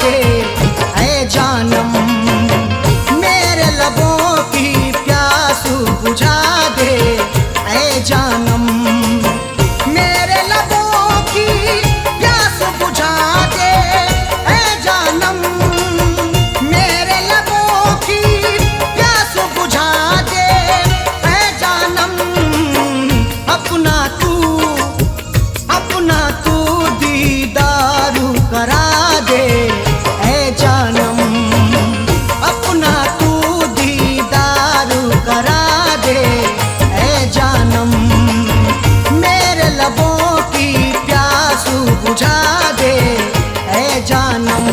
दे ऐ जानम, मेरे लबों की प्यास बुझा दे ऐ जानम, मेरे लबों की प्यास बुझा दे ऐ जानम, मेरे लबों की प्यास बुझा दे ऐ जानम, अपना तू दीदारू करा दे ऐ जानम, अपना तू दीदारू करा दे ऐ जानम, मेरे लबों की प्यास बुझा दे ऐ जानम।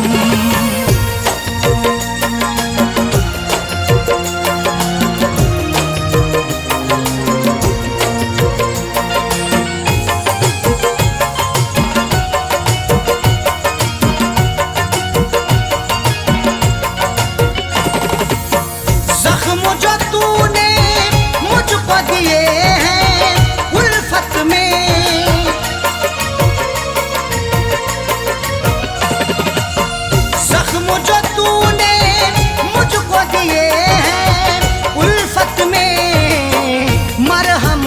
जख्म जो तूने मुझको दिए हैं उल्फत में, जख्म जो तूने मुझको दिए हैं उल्फत में, मरहम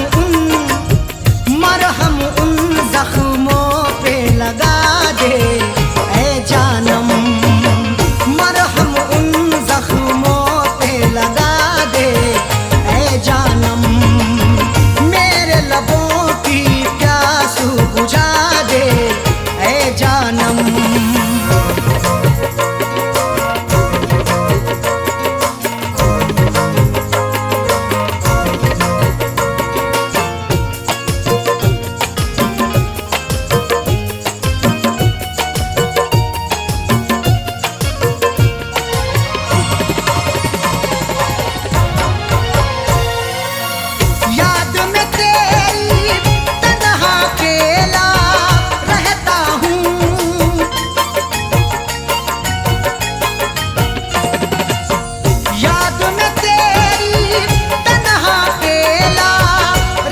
उन जख्मों पे लगा दे ऐ जानम, मरहम उन जख्मों पे लगा दे ऐ जानम, मेरे लबों की प्यास बुझा दे ऐ जानम। याद में तेरी तन्हा अकेला रहता हूँ, याद में तेरी तन्हा अकेला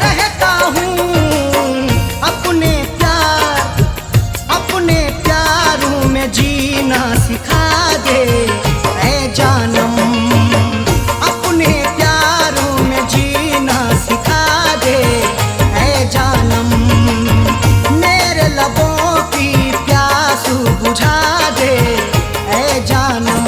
रहता हूँ, अपने प्यारों में जीना सिखा दे ऐ जानम, अपने प्यारों में जीना सिखा दे ऐ जानम, मेरे लबों की प्यास बुझा दे ऐ जानम।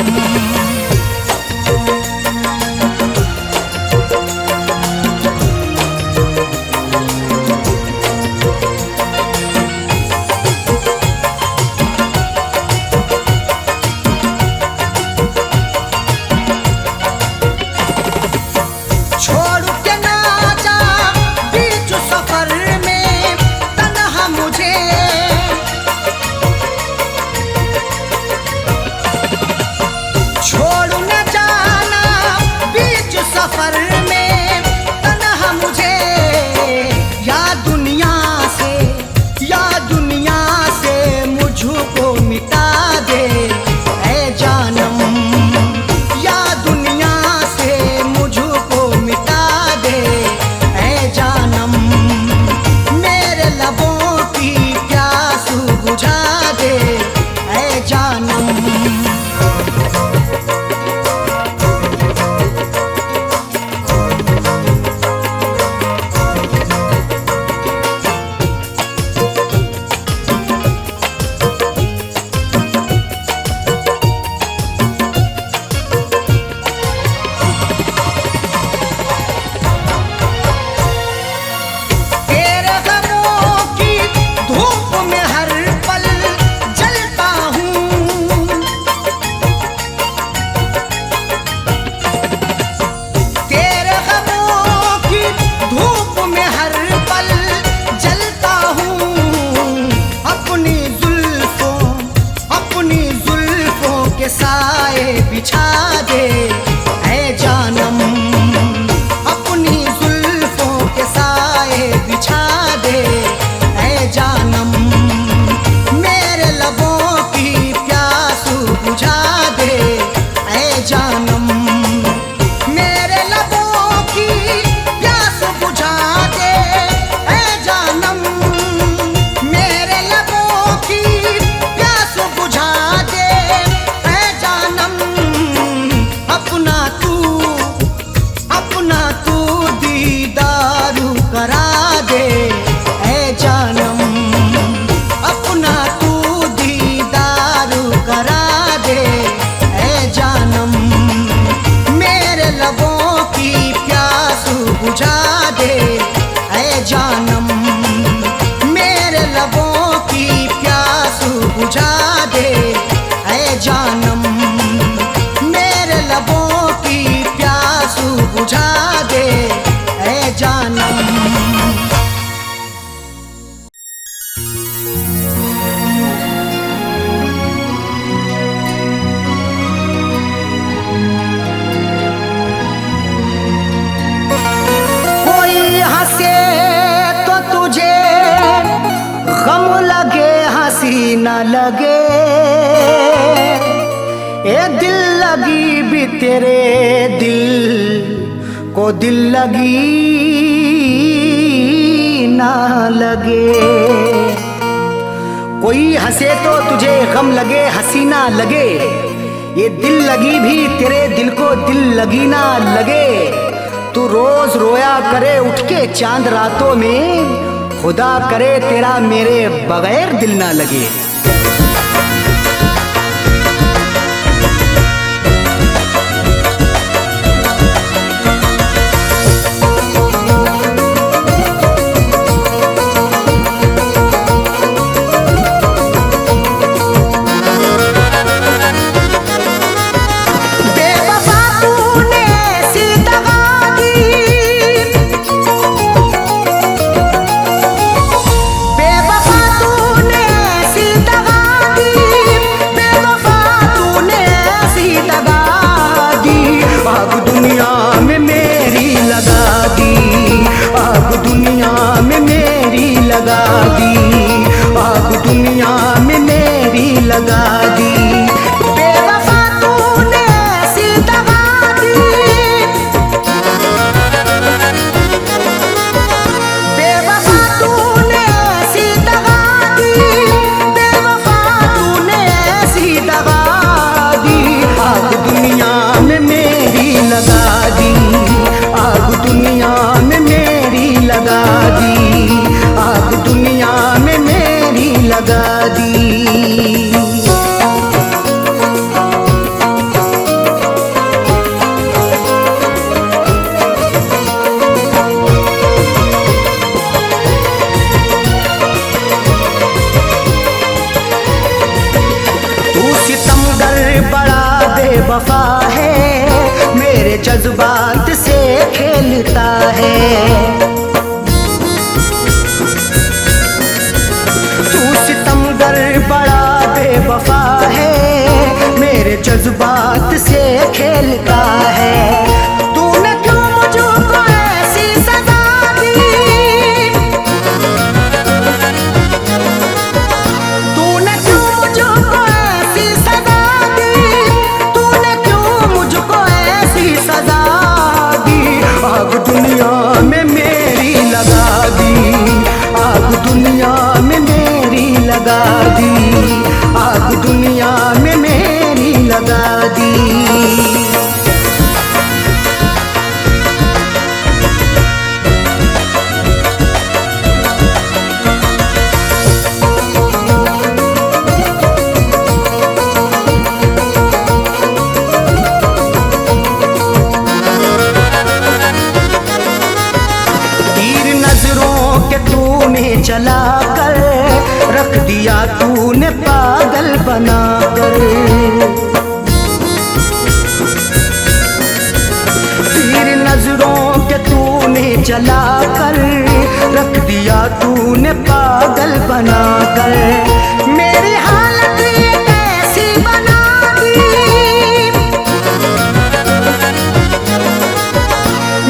छोड़ के ना जा बीच सफर में तन्हा मुझे, छोड़ न जाना बीच सफर में तन्हा मुझे, या दुनिया से मुझको मिटा दे ऐ जानम, या दुनिया से मुझको मिटा दे ऐ जानम, मेरे लबों की प्यास बुझा दे ऐ जानम। तेरे गमों की धूप में हर पल जलता हूँ, जानम, मेरे लबों की प्यास बुझा दे ऐ जानम। कोई हंसे तो तुझे गम लगे, हंसी न लगे, ए दिल लगी भी तेरे दिल को दिल लगी ना लगे। कोई हंसे तो तुझे गम लगे, हंसी ना लगे, ये दिल लगी भी तेरे दिल को दिल लगी ना लगे। तू रोज रोया करे उठ के चांद रातों में, खुदा करे तेरा मेरे बगैर दिल ना लगे। वफा है, मेरे जज्बात से खेलता है। तू सितमगर बड़ा बेवफा है, मेरे जज्बात से खेलता है। तूने क्यों मुझको ऐसी सजा दी, तूने क्यों मुझको ऐसी सजा दी, तूने क्यों मुझको ऐसी सजा दी। आग दुनिया में मेरी लगा दी, आग दुनिया में मेरी लगा दी, आग दुनिया में मेरी लगा दी। चला कर रख दिया तूने पागल बना कर, तीर नजरों के तूने चला कर रख दिया तूने पागल बना कर। मेरी हालत ये कैसी बना दी,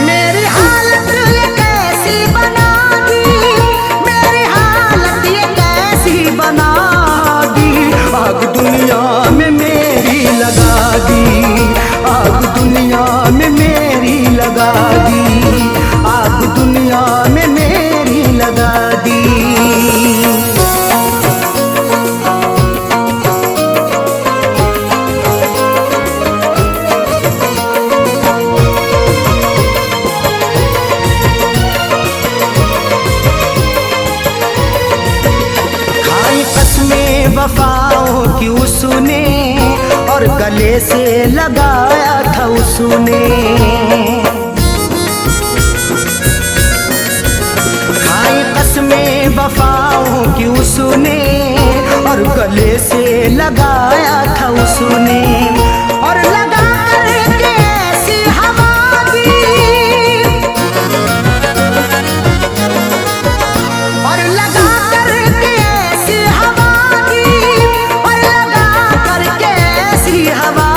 मेरी हालत ये कैसी बना बना दी। आग दुनिया में मेरी लगा दी, आग दुनिया में मेरी लगा दी, आग दुनिया में मेरी लगा दी। वफाओं की उसने और गले से लगाया था उसने, खाई कसमें वफाओं की उसने और गले से लगाया था उसने, और लगा करके ऐसी हवा दी, और लगा करके ऐसी हवा दी, और लगा करके ऐसी हवा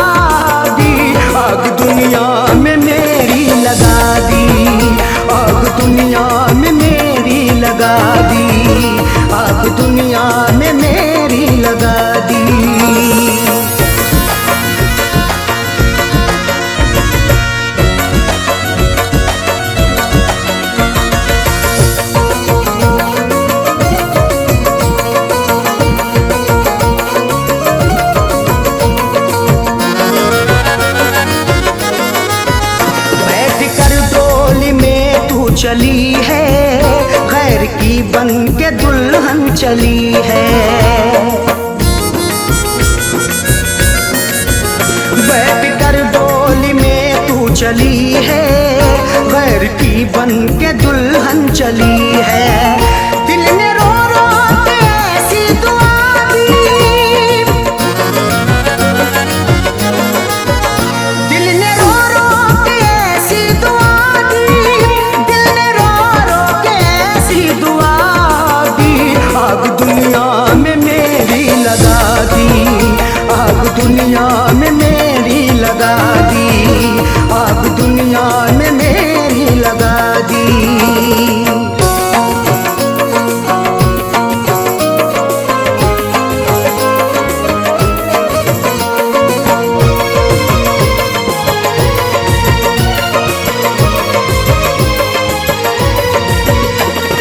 दी। आग दुनिया में मेरी लगा दी, आग दुनिया में मेरी लगा दी, आग दुनिया में मेरी लगा दी। बैठ कर डोली में तू चली है, गैर की बन के दुल्हन चली है। बैठ कर डोली में तू चली है, गैर की बन के दुल्हन चली है। दिल ने रो रो के ऐसी दुआ दी, दिल ने रो रो के ऐसी दुआ दी, दिल ने रो रो के ऐसी दुआ दी। आग दुनिया में मेरी लगा दी, आग दुनिया में मेरी लगा दी, आग दुनिया में मेरी लगा दी।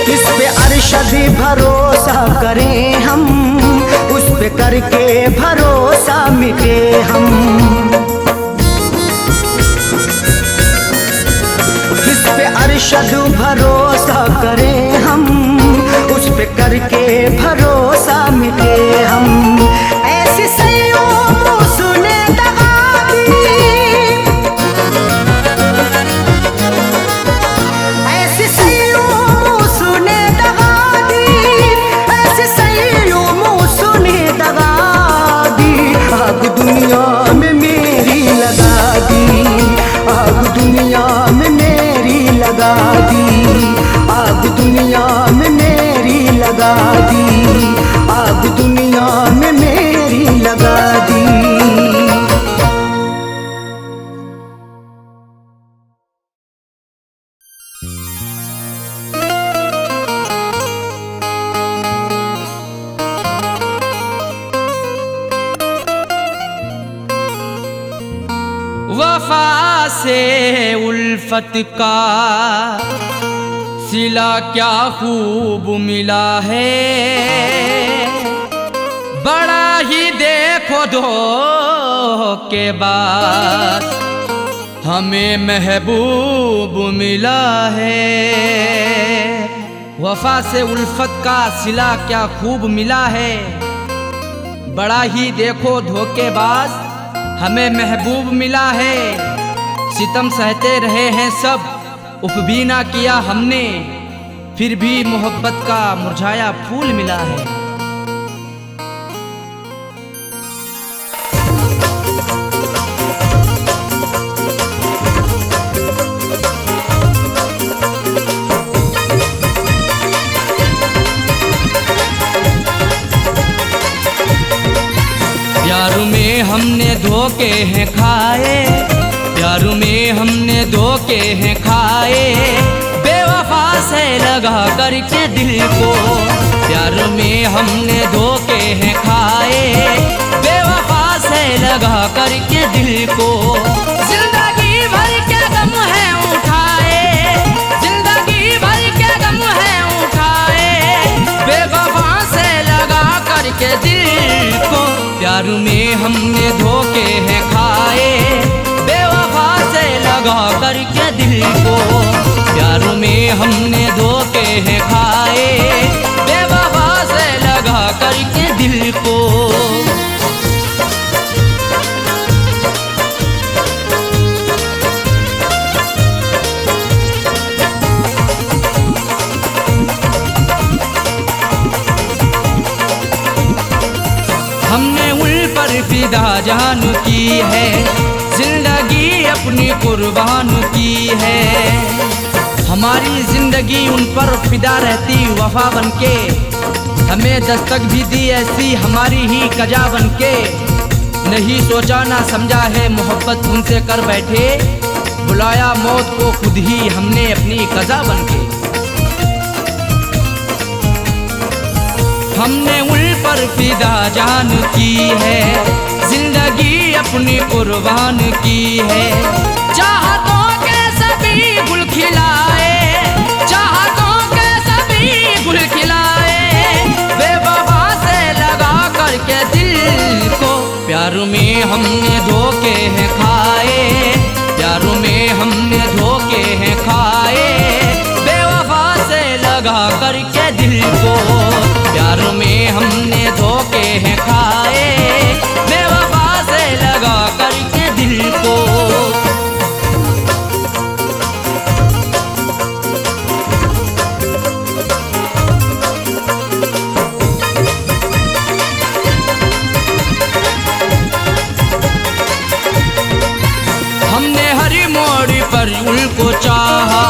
किस पे अरशद भरोसा करें हम, उस पे करके भरोसा मिटे हम। किस पे अरशद भरोसा करें हम, उस पे करके भरोसा मिटे हम। ऐसी सैयों उसने दगा दी, ऐसी सैयों उसने दगा दी, ऐसी सैयों उसने दगा दी। आग दुनिया में मेरी लगा दी, आग दुनिया में मेरी लगा दी, आग दुनिया में मेरी लगा दी, आग दुनिया में मेरी लगा दी। वफा से उल्फत का सिला क्या खूब मिला है, बड़ा ही देखो धोखे बाद हमें महबूब मिला है। वफा से उल्फत का सिला क्या खूब मिला है, बड़ा ही देखो धोखेबाज हमें महबूब मिला है। सितम सहते रहे हैं सब, उफ भी ना किया हमने, फिर भी मोहब्बत का मुरझाया फूल मिला है। प्यार में हमने धोखे हैं खाए, प्यार में हमने धोखे हैं खाए, बेवफा से लगा करके दिल को। प्यार में हमने धोखे हैं खाए, बेवफा से लगा करके दिल को। जिंदगी भर के गम है उठाए, जिंदगी भर के गम है उठाए, बेवफा से लगा करके दिल को। प्यार में हमने धोखे हैं खाए, बेवफा से लगा करके दिल को। प्यार में हमने धोखे हैं खाए, बेवफा से लगा करके दिल को। हमने जान की है, जिंदगी अपनी कुर्बान की है। हमारी जिंदगी उन पर फिदा रहती वफा बनके, हमें दस्तक भी दी ऐसी हमारी ही कजा बनके। नहीं सोचा ना समझा है मोहब्बत उनसे कर बैठे, बुलाया मौत को खुद ही हमने अपनी कजा बनके। हमने उन पर फिदा जान की है, जिंदगी अपनी कुर्बान की है। चाहतों के सभी गुल खिलाए, चाहतों के सभी गुल खिलाए, बेवफा से लगा करके दिल को। प्यार में हमने धोखे हैं खाए, प्यार में हमने धोखे हैं खाए, बेवफा से लगा करके दिल को। प्यार में हमने धोखे हैं खाए, बेवफा से लगा करके दिल को। हमने हर मोड़ पर उनको चाहा,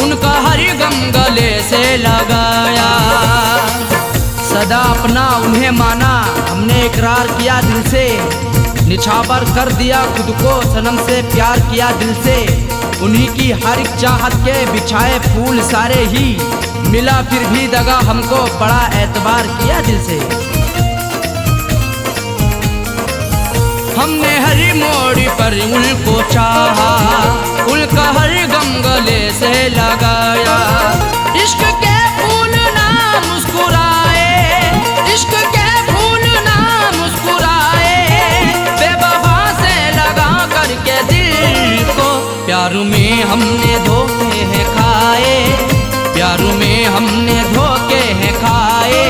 उनका हर गम गले से लगाया। सदा अपना उन्हें माना, हमने इकरार किया दिल से, निछावर कर दिया खुद को सनम से, प्यार किया दिल से। उन्हीं की हर एक चाहत के बिछाए फूल सारे ही, मिला फिर भी दगा हमको, बड़ा एतबार किया दिल से। हमने हर मोड़ पर उनको चाहा, उनका हर गम गले से लगाया। इश्क के फूल ना मुस्कुराए, इश्क के फूल ना मुस्कुराए, बेवफा से लगा करके दिल को। प्यार में हमने धोखे हैं खाए, प्यार में हमने धोखे हैं खाए,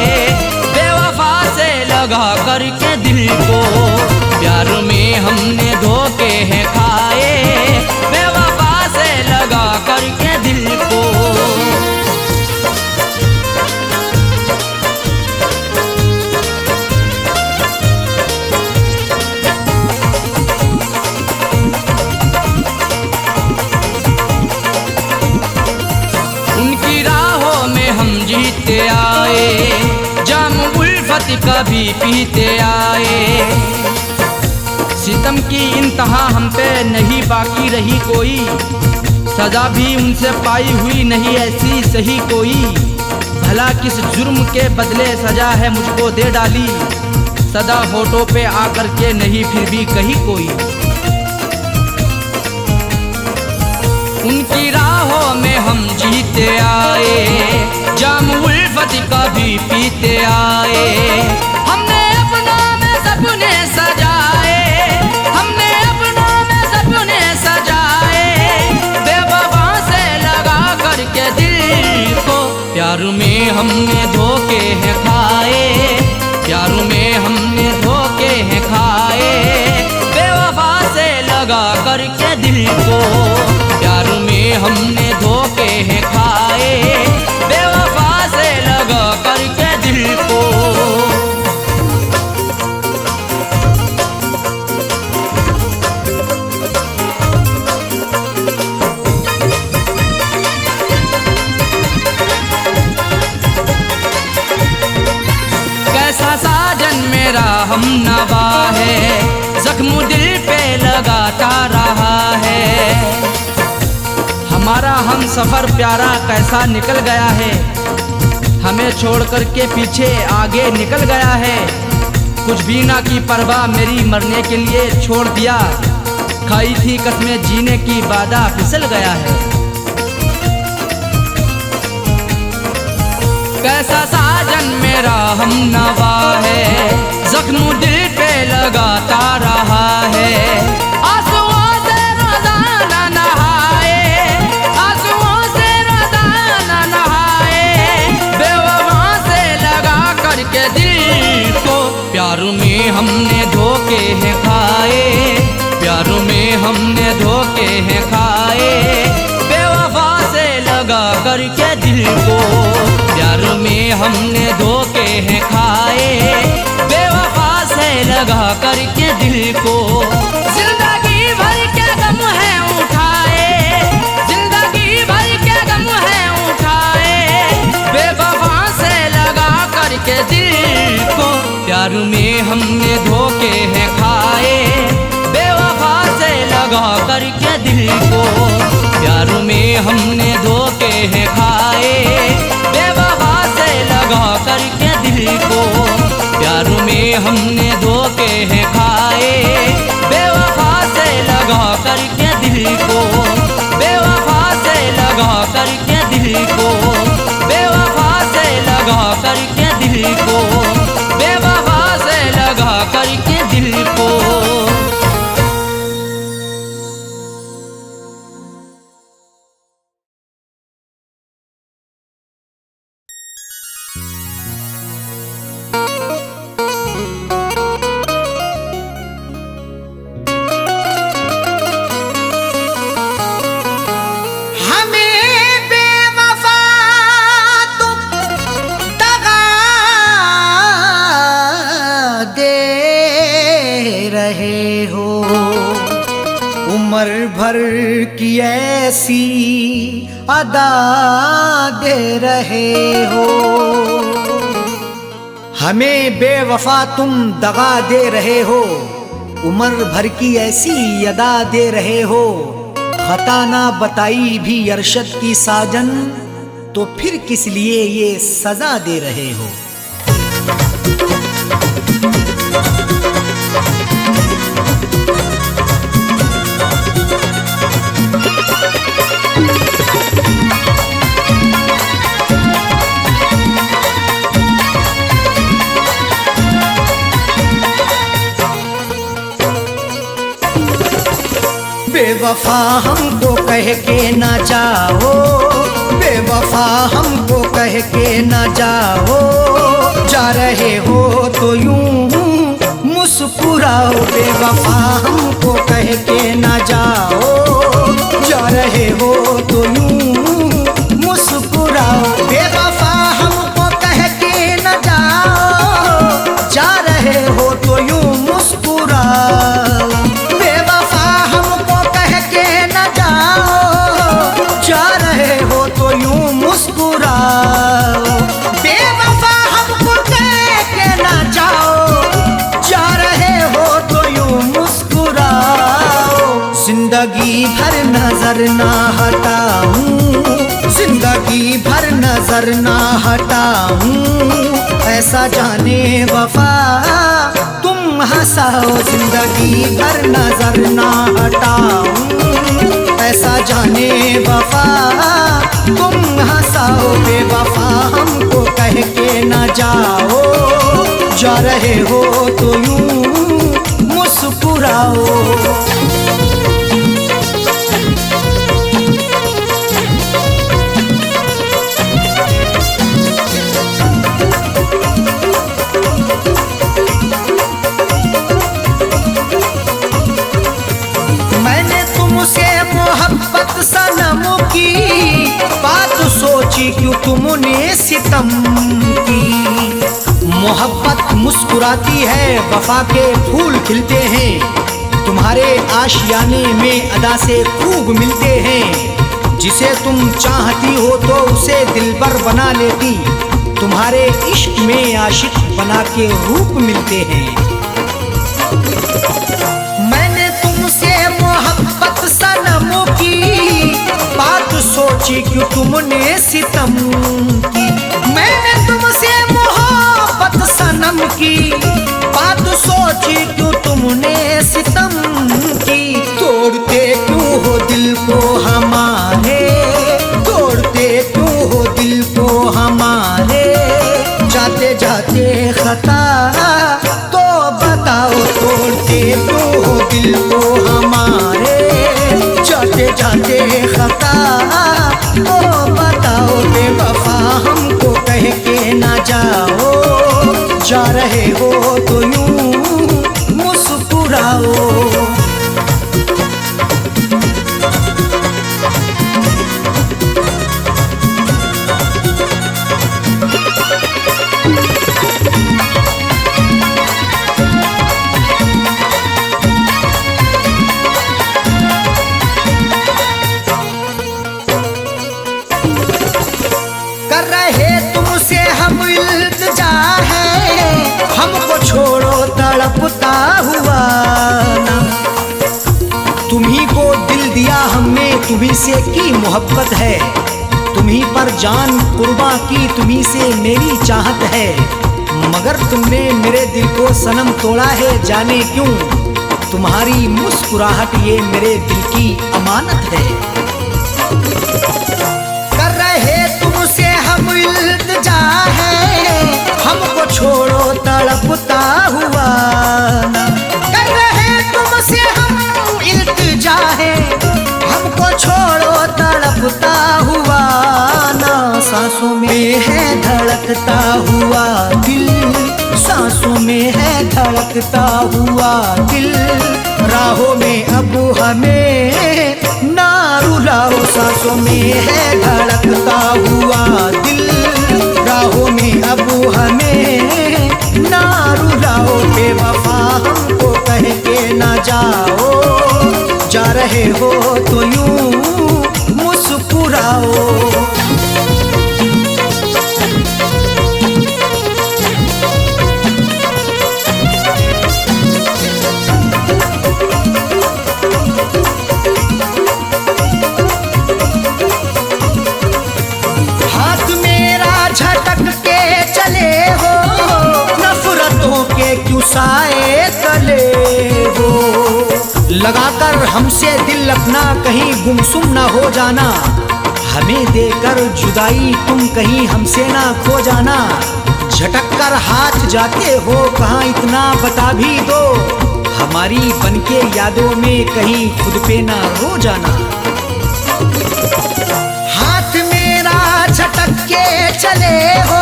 बेवफा से लगा करके दिल को। प्यार में हमने धोखे हैं खाए, बेवफा से लगा करके दिल को। उनकी राहों में हम जीते आए, जाम उल्फत कभी पीते आए। सितम की इंतहा हम पे नहीं बाकी रही कोई, सजा भी उनसे पाई हुई नहीं ऐसी सही कोई। भला किस जुर्म के बदले सजा है मुझको दे डाली, सदा होठों पे आकर के नहीं फिर भी कही कोई। उनकी राहों में हम जीते आए, जाम उल्फत कभी पीते आए। हमने अपनों में सपने सजाए, हमने अपनों में सपने सजाए, बेवफा से लगा करके दिल को। प्यार में हमने धोखे हैं खाए, प्यार में हमने धोखे हैं खाए, बेवफा से लगा करके दिल को। प्यार में हमने धोखे हैं खाए, बेवफा से लगा करके दिल को। कैसा साजन मेरा हमनवा है, जख्म दिल पे लगाता रहा है। हमारा हम सफर प्यारा कैसा निकल गया है, हमें छोड़ कर के पीछे आगे निकल गया है। कुछ भी ना की परवाह मेरी मरने के लिए छोड़ दिया, खाई थी कसमें जीने की वादा फिसल गया है। कैसा साजन मेरा हमनवा है, जख्म दिल पे लगाता रहा है। आंसुओं से रोजाना नहाए, आंसुओं से रोजाना नहाए, बेवफा से लगा करके दिल को। प्यार में हमने धोखे हैं खाए, प्यार में हमने धोखे हैं खाए, बेवफा से लगा करके दिल को। प्यार में हमने धोखे हैं खाए, बेवफा से लगा करके दिल को। जिंदगी भर के गम है उठाए, जिंदगी भर के गम है उठाए, बेवफा से लगा करके दिल को। प्यार में हमने धोखे हैं खाए, बेवफा से लगा करके दिल को। प्यार में हमने धोखे हैं खाए, बेवफा से लगा करके दिल को। प्यार में हमने धोखे हैं खाए, बेवफा से लगा करके दिल को। बेवफा से लगा करके दिल को, बेवफा से लगा करके दिल को, बेवफा से लगा करके दिल को। उम्र भर की ऐसी अदा दे रहे हो, हमें बेवफा तुम दगा दे रहे हो। उम्र भर की ऐसी अदा दे रहे हो, खता ना बताई भी अरशद की साजन, तो फिर किस लिए ये सजा दे रहे हो। बेवफा हमको कह के ना जाओ, बेवफा हमको कह के ना जाओ, जा रहे हो तो यूं मुस्कुराओ। बेवफा हमको कह के ना जाओ, जा रहे हो तो यूं मुस्कुराओ। बेवफा हमको कह के ना जाओ, जा रहे हो तो यूं मुस्कुराओ। बेवफा हमको कह के ना जाओ, जा रहे हो तो यूं मुस्कुराओ। जिंदगी भर नजर ना हटाऊं, जिंदगी भर नजर ना हटाऊं, ऐसा जाने वफा तुम हंसाओ। जिंदगी भर नजर ना हटाऊं, ऐसा जाने वफा तुम हंसाओ। बेवफा हमको कह के ना जाओ, जा रहे हो तो यूं मुस्कुराओ। मैंने तुमसे मोहब्बत सनम की बात सोची, क्यों तुमने सितम की। मोहब्बत मुस्कुराती है, वफा के फूल खिलते हैं, तुम्हारे आशियाने में अदा से खूब मिलते हैं। जिसे तुम चाहती हो तो उसे दिलबर बना लेती, तुम्हारे इश्क में आशिक बना के रूप मिलते हैं। मैंने तुमसे मोहब्बत सनम की बात सोची, क्यों तुमने सितम की। मैंने तुमसे मोहब्बत सनम की बात सोची, क्यों तुमने सितम की। तोड़ते क्यों हो दिल को हमारे, तोड़ते क्यों हो दिल को हमारे, जाते जाते खता तो बताओ। तोड़ते क्यों हो दिल को हमारे, जाते जाते खता तो बताओ। बेवफा हमको कह के ना जाओ, जा रहे हो तो यूं मुस्कुराओ। तुम्ही से की मोहब्बत है, तुम्ही पर जान कुर्बा की, तुम्ही से मेरी चाहत है। मगर तुमने मेरे दिल को सनम तोड़ा है, जाने क्यों? तुम्हारी मुस्कुराहट ये मेरे दिल की अमानत है। कर रहे तुमसे हम इल्तिजा है, हमको छोड़ो तड़पता हुआ ना। कर रहे तुमसे हम इल्तिजा है, हमको छोड़ो तड़पता हुआ ना। सांसों में है धड़कता हुआ दिल, सांसों में है धड़कता हुआ दिल। राहों में अब हमें ना रुलाओ, सांसों में है धड़कता हुआ दिल। राहों में अब हमें ना रुलाओ, बेवफा हमको कह के ना जाओ। जा रहे हो तो यूं मुस्कुराओ। हाथ मेरा झटक के चले हो, नफरतों के क्यों साए तले हो। लगाकर हमसे दिल अपना कहीं गुमसुम ना हो जाना, हमें देकर जुदाई तुम कहीं हमसे ना खो जाना। झटक कर हाथ जाते हो कहाँ इतना बता भी दो, हमारी बनके यादों में कहीं खुद पे ना रो जाना। हाथ मेरा झटक के चले हो,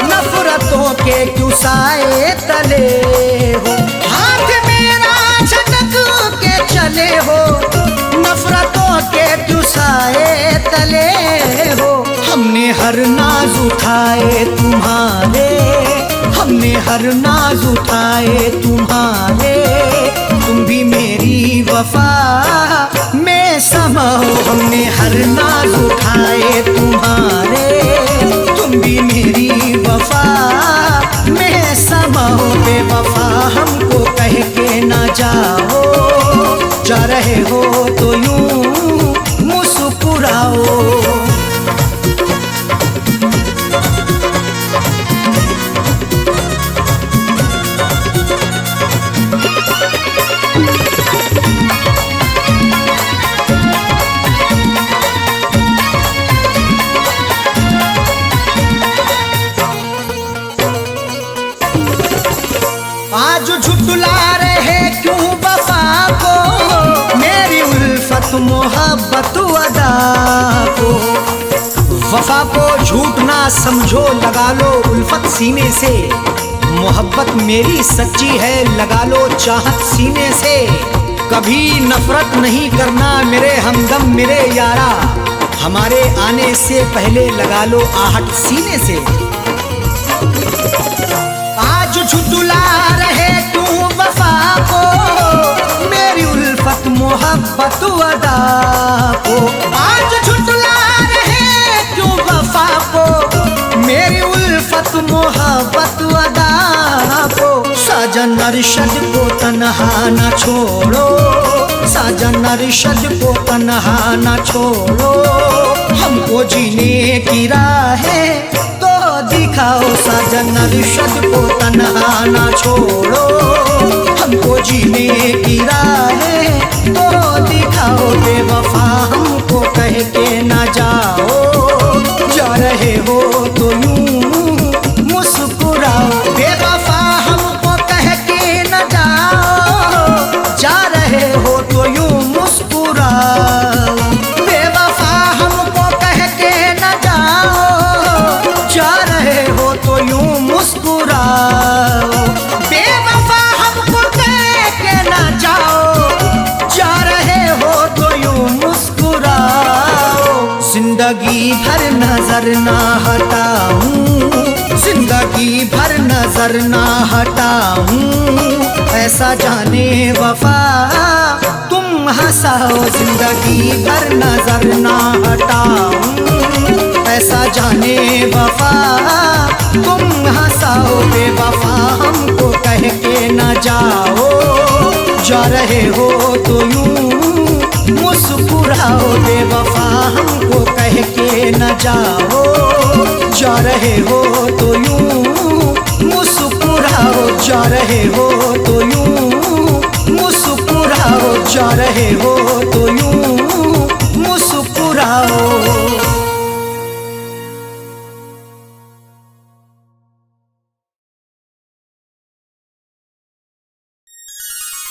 नफरतों के क्यों साए तले हो। हाथ मेरा झटक के चले हो, नफरतों के क्यों साए तले हो। हमने हर नाज उठाए तुम्हारे, हमने हर नाज उठाए तुम्हारे। तुम भी मेरी वफा में समाओ, हमने हर नाज उठाए तुम्हारे। तुम भी मेरी वफा में समाओ, बेवफा हमको कह के ना जाओ। जा रहे हो तो यूं मुस्कुराओ। आज झुटला रहे क्यों वफा को, मेरी उल्फत मोहब्बत अदा को। वफा को झूठ ना समझो, लगा लो उल्फत सीने से। मोहब्बत मेरी सच्ची है, लगा लो चाहत सीने से। कभी नफरत नहीं करना मेरे हमदम मेरे यारा, हमारे आने से पहले लगा लो आहट सीने से। आज झुटला रहे तू वफा को, मेरी उल्फत मोहब्बत अदा को। आज झुटला रहे तू वफा को, मेरी उल्फत मोहब्बत अदा को। साजन अरशद को तन्हा न छोड़ो, साजन अरशद को तन्हा न छोड़ो। हमको जीने की राहें दिखाओ, साजन अरशद को तन्हा ना छोड़ो। हमको जीने की राहें तो दिखाओ, बेवफा हमको कह के ना जाओ। जा रहे हो तो यूं मुस्कुराओ, बेवफा हमको कह के ना जाओ। जा रहे हो तो यूं मुस्कुराओ, बेवफा हमको कह के ना जाओ। जा रहे हो तो यूं मुस्कुराओ, बेवफा हमको कह के ना जाओ। जा रहे हो तो यूं मुस्कुराओ। जिंदगी भर नजर ना हटाऊं, जिंदगी भर नजर ना हटाऊं। ऐसा जाने वफा तुम हंसाओ, जिंदगी भर नजर ना हटाऊं। ऐसा जाने वफा तुम हंसाओ, बेवफा हमको कह के ना जाओ। जा रहे हो तो यूं मुस्कुराओ बेवफा हमको कह के न जाओ, जा रहे हो तो यूं मुस्कुराओ, जा रहे हो तो यूं मुस्कुराओ, जा रहे हो तो यूं मुस्कुराओ।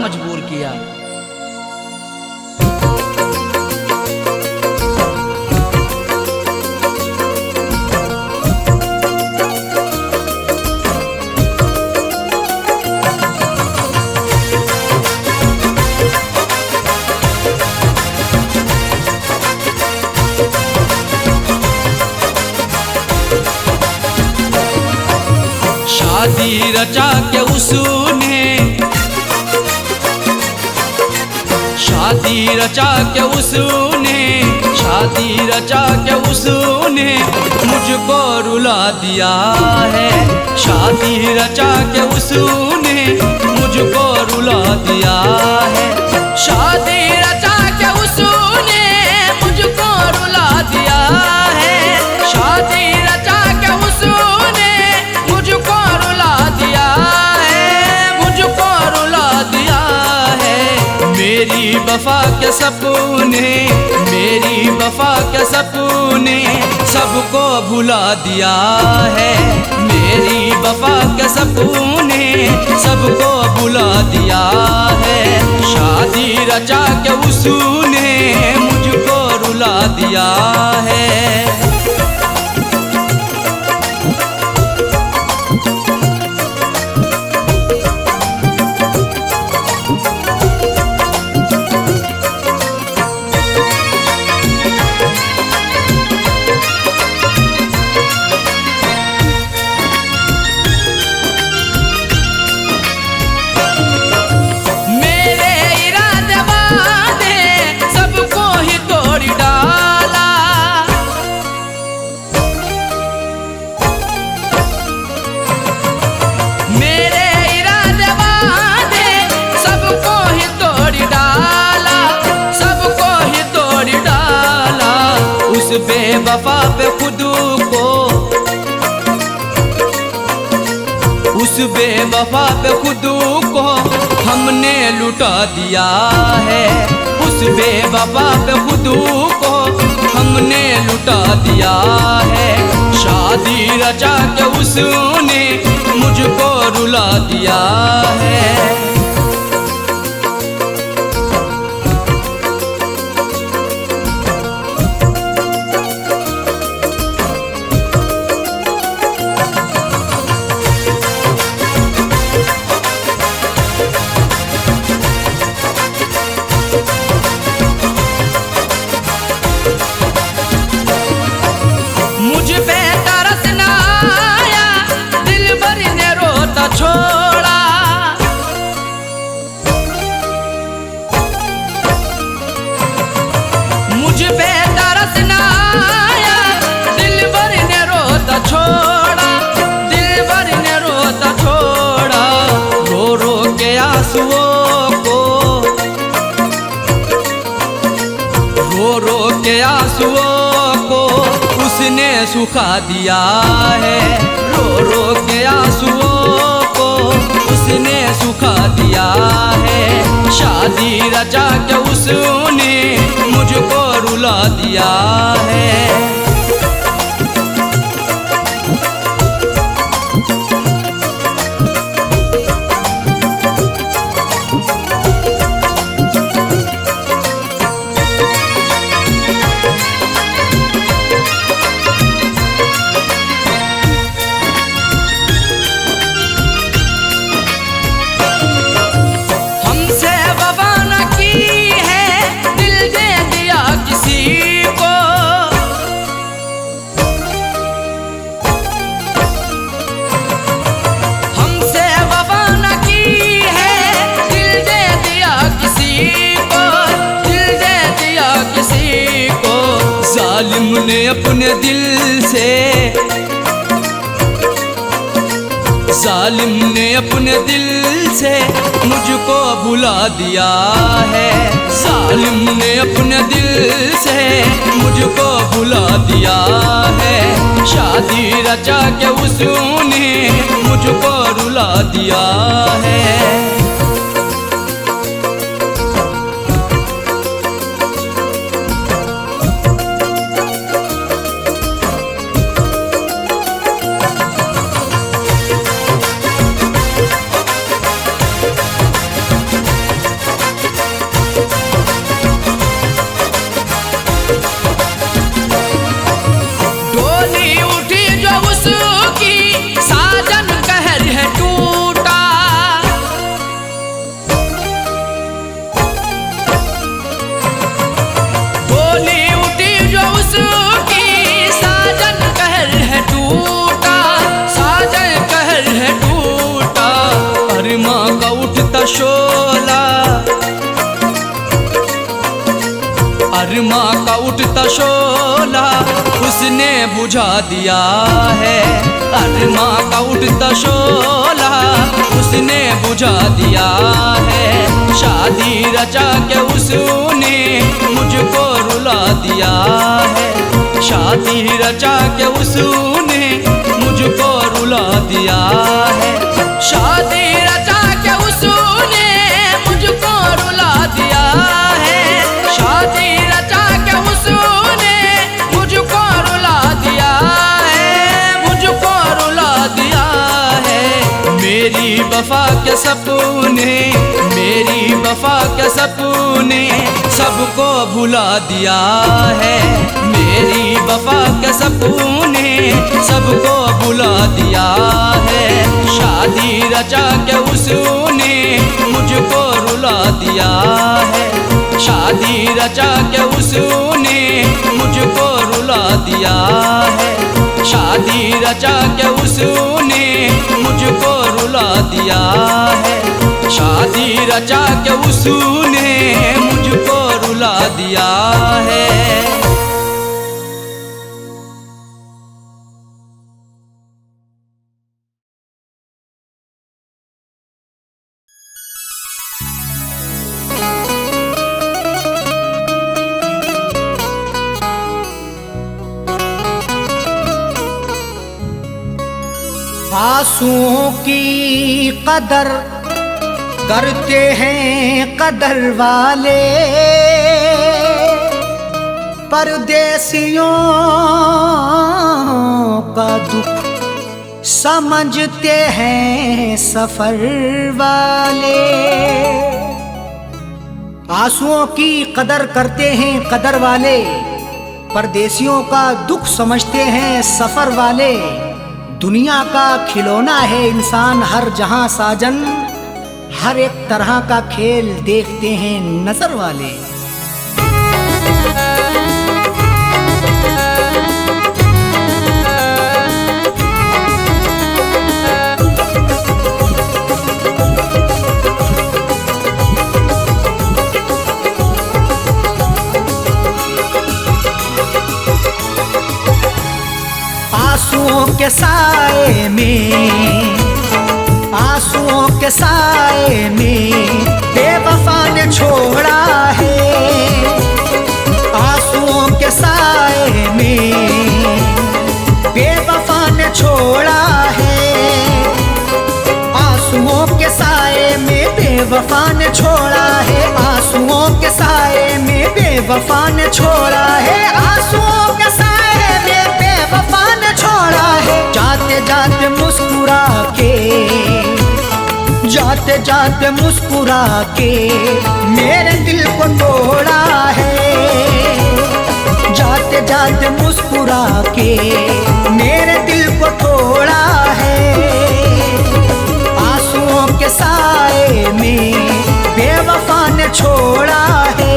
मजबूर किया। शादी रचा के उसने, शादी रचा के उसने, शादी रचा के उसने मुझको रुला दिया है। शादी रचा के उसने मुझको रुला दिया है। शादी रचा के उसने मुझको रुला दिया है। शादी रचा के उसने मुझको रुला दिया है, मुझको रुला दिया है। मेरी वफा के सपने, मेरी वफा के सपने सबको भुला दिया है। मेरी वफा के सपने सबको भुला दिया है। शादी रचा के उसने मुझको रुला दिया है। बेवफा पे खुद को, उस बेवफा पे खुद को हमने लुटा दिया है। उस बेवफा पे खुद को हमने लुटा दिया है। शादी रचा के उसने मुझको रुला दिया है। मुझ पे तरस न आया, दिल भर ने रोता छोड़ा। मुझ पे तरस न आया, दिल भर ने रोता छोड़ा। दिल भर ने रोता छोड़ा। रो रो के आंसुओं को, रो रो के आंसुओं को उसने सुखा दिया है। रो रो के आंसुओं को उसने सुखा दिया है। शादी रचा के उसने मुझको रुला दिया है। जालिम ने अपने दिल से, जालिम ने अपने दिल से मुझको भुला दिया है। जालिम ने अपने दिल से मुझको भुला दिया है। शादी रचा के उसने मुझको रुला दिया है। अरमा का उठता शोला उसने बुझा दिया है। अरमा का उठता शोला उसने बुझा दिया है। शादी रचा के उसने मुझको रुला दिया है। शादी रचा के उसने मुझको रुला दिया है। शादी रचा के उसने मुझको रुला दिया है। शादी रचा के उसने मुझको रुला दिया है। मुझको रुला दिया है। मेरी वफा के सपने, मेरी वफा के सपने सबको भुला दिया है। मेरी वफा के सपने सबको भुला दिया है। शादी रचा के उसने मुझको रुला दिया है। शादी रचा के उसने मुझको रुला दिया है। शादी रचा के उसने मुझको रुला दिया है। शादी रचा के उसने मुझको रुला दिया है। आंसुओं की कदर करते हैं कदर वाले, परदेसियों का दुख समझते हैं सफर वाले। आंसुओं की कदर करते हैं कदर वाले, परदेसियों का दुख समझते हैं सफर वाले। दुनिया का खिलौना है इंसान हर जहां साजन, हर एक तरह का खेल देखते हैं नजर वाले। आंसुओं के साए में, आंसुओं के साए में बेवफा ने छोड़ा है। आंसुओं के साए में बेवफा ने छोड़ा है। आंसुओं के साए में बेवफा ने छोड़ा है। आंसुओं के साए में बेवफा ने छोड़ा है। आंसुओं के साए में बेवफा ने छोड़ा है। जाते जाते मुस्कुरा के, जाते जाते मुस्कुरा के मेरे दिल को तोड़ा है। जाते जाते मुस्कुरा के मेरे दिल को तोड़ा है। आंसुओं के साए में बेवफा ने छोड़ा है।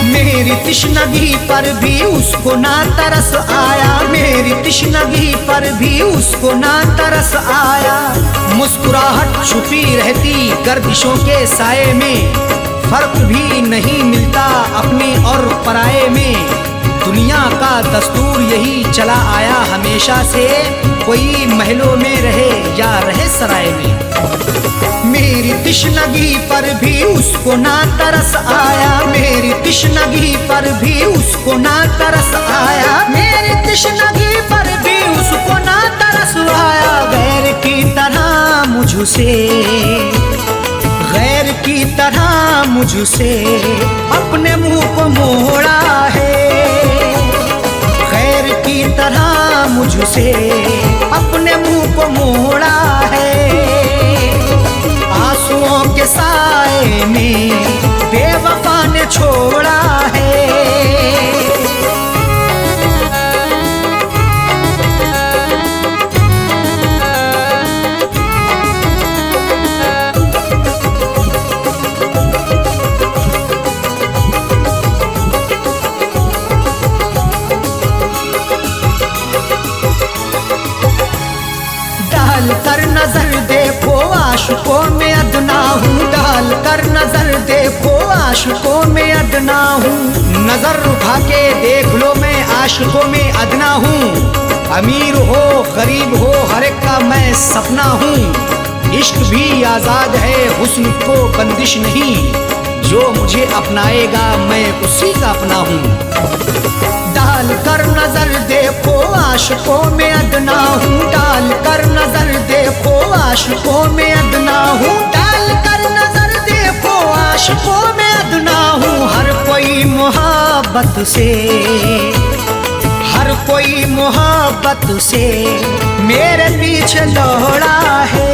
मेरी तृष्णगी पर भी उसको ना तरस आया, मेरी तृष्णगी पर भी उसको ना तरस आया। मुस्कुराहट छुपी रहती गर्दिशों के साए में, फर्क भी नहीं मिलता अपने और पराये में। दुनिया का दस्तूर यही चला आया हमेशा से, कोई महलों में रहे या रहे सराय में। मेरी तृष्णगी पर भी उसको ना तरस आया, मेरी तृष्णगी पर भी उसको ना तरस आया, मेरी तृष्णगी पर भी उसको ना तरस आया। गैर की तरह मुझसे, गैर की तरह मुझसे अपने मुंह को मोड़ा है, गैर की तरह मुझसे अपने मुंह को मोड़ा है। आंसुओं के साए में बेवफा ने छोड़ा है। डाल कर नजर देखो आशिकों में अदना हूँ, डाल कर नजर देखो आशिकों में अदना हूँ। नजर उठा के देख लो मैं आशिकों में अदना हूँ। अमीर हो गरीब हो हर एक का मैं सपना हूँ। इश्क भी आजाद है हुस्न को बंदिश नहीं, जो मुझे अपनाएगा मैं उसी का अपना हूँ। डाल कर नजर देखो आशिकों में अदना हूँ, डाल कर नजर देखो आशिकों में अदना हूँ, डाल कर नजर देखो आशिकों में अदना हूँ। हर कोई मोहब्बत से, हर कोई मोहब्बत से मेरे पीछे दौड़ा है,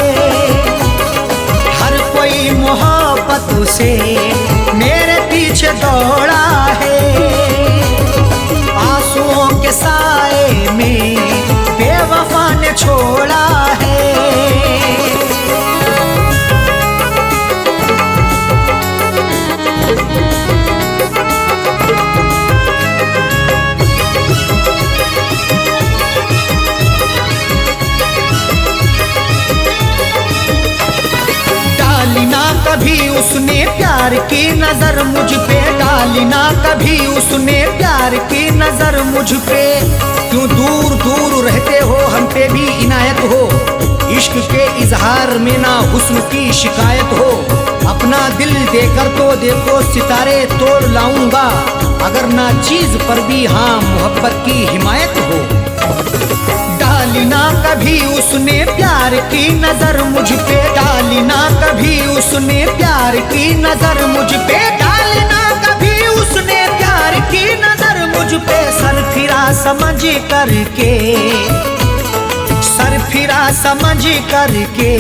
हर कोई मोहब्बत से मेरे पीछे दौड़ा है। आंसुओं के साए में बेवफा ने छोड़ा है। डाली ना कभी उसने प्यार की नजर मुझ पे, डाली ना कभी उसने प्यार की नजर मुझ पे। क्यों दूर दूर रहते हो हम पे भी इनायत हो, इश्क के इजहार में ना हुस्न की शिकायत हो। अपना दिल देकर तो देखो सितारे तोड़ लाऊंगा, अगर ना चीज पर भी हाँ मोहब्बत की हिमायत हो। डाली ना कभी उसने प्यार की नजर मुझ पे, डाली ना कभी उसने प्यार की नजर मुझ पे, डाली ना कभी उसने प्यार की नजर मुझ पे। सर फिरा समझ करके, सर फिरा समझ करके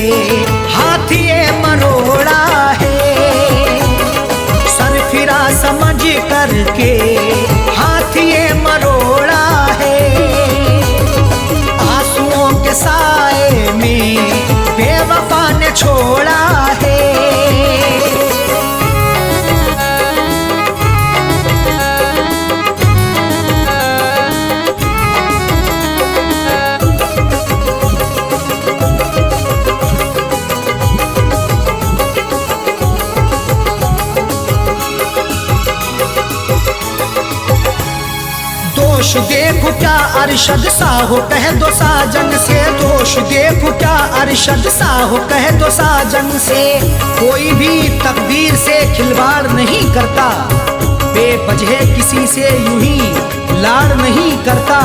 हाथ ये मरोड़ा है, सर फिरा समझ करके हाथ ये मरोड़ा है। आंसुओं के साए में बेवफा ने छोड़ा है। दोष देखो क्या अरशद साहो कह दो साजन से, दोष देखो क्या अरशद साहो कह दो साजन से। कोई भी तकदीर से खिलवाड़ नहीं करता, बेवजह किसी से यूं ही लाड़ नहीं करता।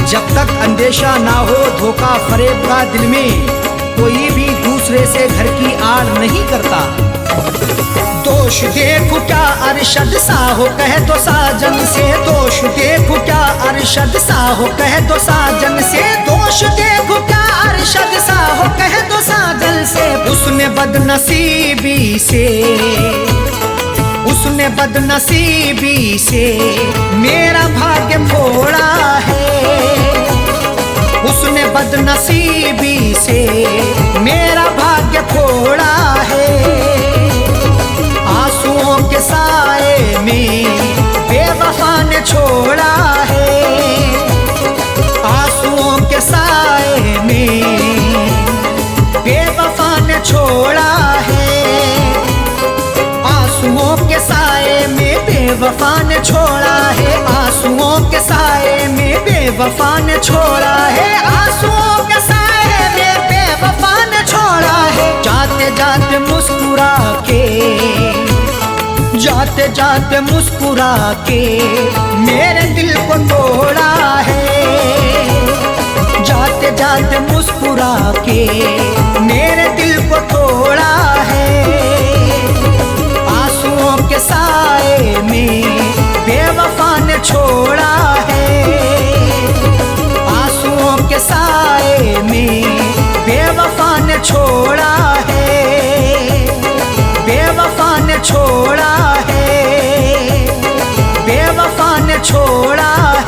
जब तक अंदेशा ना हो धोखा फरेब का दिल में, कोई भी दूसरे से घर की आड़ नहीं करता। दोष देखो क्या अरशद साहो कह दो साजन से, दोष देखो क्या अरशद साहो कह दो साजन से, दोष देखो क्या अरशद साहो कह दो साजन से। उसने बदनसीबी से, उसने बदनसीबी से मेरा भाग्य फोड़ा है, उसने बदनसीबी से मेरा भाग्य फोड़ा है। आंसुओं के साए में बेवफा आंसुओं के साए में बेवफा ने छोड़ा है, आंसुओं के साए में बेवफा ने छोड़ा है, आंसुओं के साए में बेवफा ने छोड़ा है। जाते जाते मुस्कुरा के, जाते जाते मुस्कुरा के मेरे दिल को तोड़ा है, जाते जाते मुस्कुरा के मेरे दिल को तोड़ा है। आंसुओं के साए में बेवफा ने छोड़ा है, आंसुओं के साए में बेवफा ने छोड़ा है, बेवफा ने छोड़ा है, बेवफा ने छोड़ा है।